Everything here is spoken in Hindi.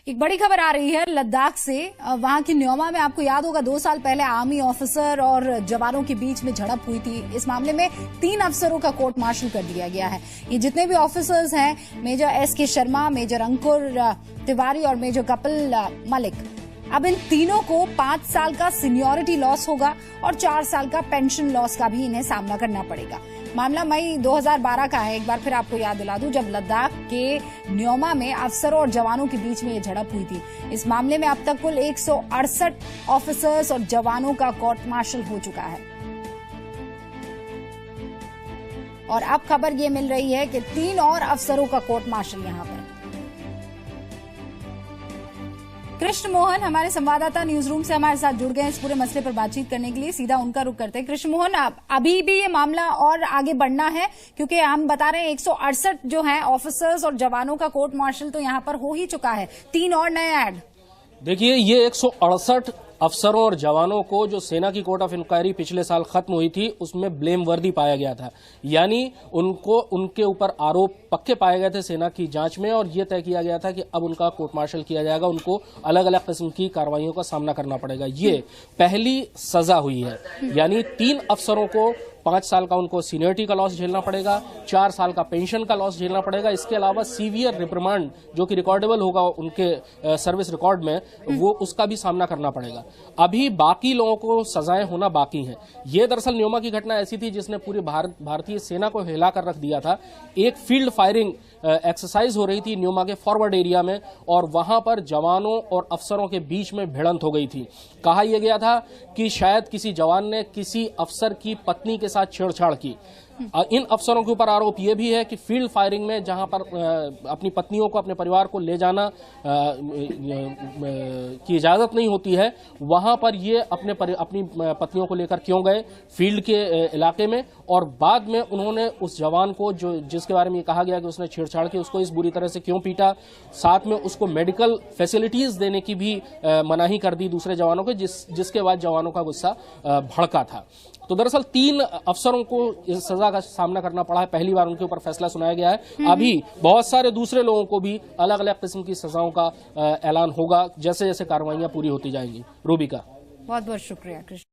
एक बड़ी खबर आ रही है लद्दाख से। वहां की न्योमा में आपको याद होगा 2 साल पहले आर्मी ऑफिसर और जवानों के बीच में झड़प हुई थी। इस मामले में 3 अफसरों का कोर्ट मार्शल कर दिया गया है। ये जितने भी ऑफिसर्स हैं, मेजर एस.के. शर्मा, मेजर अंकुर तिवारी और मेजर कपिल मलिक, अब इन तीनों को 5 साल का सीनियरिटी लॉस होगा और 4 साल का पेंशन लॉस का भी इन्हें सामना करना पड़ेगा। मामला मई 2012 का है। एक बार फिर आपको याद दिला दूं, जब लद्दाख के न्योमा में अफसरों और जवानों के बीच में ये झड़प हुई थी। इस मामले में अब तक कुल 168 ऑफिसर्स और जवानों का कोर्ट मार्शल हो चुका है और अब खबर ये मिल रही है कि 3 और अफसरों का कोर्ट मार्शल यहां पर। कृष्ण मोहन हमारे संवाददाता न्यूज रूम से हमारे साथ जुड़ गए इस पूरे मसले पर बातचीत करने के लिए। सीधा उनका रुख करते हैं। कृष्ण मोहन, अभी भी ये मामला और आगे बढ़ना है, क्योंकि हम बता रहे हैं 168 जो हैं ऑफिसर्स और जवानों का कोर्ट मार्शल तो यहां पर हो ही चुका है, 3 और नए ऐड। देखिए, ये 168 अफसरों और जवानों को जो सेना की कोर्ट ऑफ इंक्वायरी पिछले साल खत्म हुई थी उसमें ब्लेम वर्दी पाया गया था, यानी उनके ऊपर आरोप पक्के पाए गए थे सेना की जांच में और ये तय किया गया था कि अब उनका कोर्ट मार्शल किया जाएगा, उनको अलग अलग किस्म की कार्रवाइयों का सामना करना पड़ेगा। ये पहली सजा हुई है, यानी 3 अफसरों को 5 साल का उनको सीनियरिटी का लॉस झेलना पड़ेगा, 4 साल का पेंशन का लॉस झेलना पड़ेगा। इसके अलावा सीवियर रिप्रिमांड जो कि रिकॉर्डेबल होगा उनके सर्विस रिकॉर्ड में, वो उसका भी सामना करना पड़ेगा। अभी बाकी लोगों को सजाएं होना बाकी हैं। ये दरअसल न्योमा की घटना ऐसी थी जिसने पूरी भारतीय सेना को हिलाकर रख दिया था। एक फील्ड फायरिंग एक्सरसाइज हो रही थी न्योमा के फॉरवर्ड एरिया में और वहां पर जवानों और अफसरों के बीच में भिड़ंत हो गई थी। कहा यह गया था कि शायद किसी जवान ने किसी अफसर की पत्नी के साथ छेड़छाड़ की। इन अफसरों के ऊपर आरोप यह भी है कि फील्ड फायरिंग में जहां पर अपनी पत्नियों को, अपने परिवार को ले जाना की इजाजत नहीं होती है, वहां पर ये अपनी पत्नियों को लेकर क्यों गए फील्ड के इलाके में, और बाद में उन्होंने उस जवान को जिसके बारे में कहा गया कि उसने छेड़छाड़ की, उसको इस बुरी तरह से क्यों पीटा, साथ में उसको मेडिकल फैसिलिटीज देने की भी मनाही कर दी दूसरे जवानों को, जिसके बाद जवानों का गुस्सा भड़का था। तो दरअसल 3 अफसरों को इस सजा का सामना करना पड़ा है। पहली बार उनके ऊपर फैसला सुनाया गया है। अभी बहुत सारे दूसरे लोगों को भी अलग अलग किस्म की सजाओं का ऐलान होगा जैसे जैसे कार्रवाइयां पूरी होती जाएंगी। रूबी का बहुत बहुत शुक्रिया कृष्ण।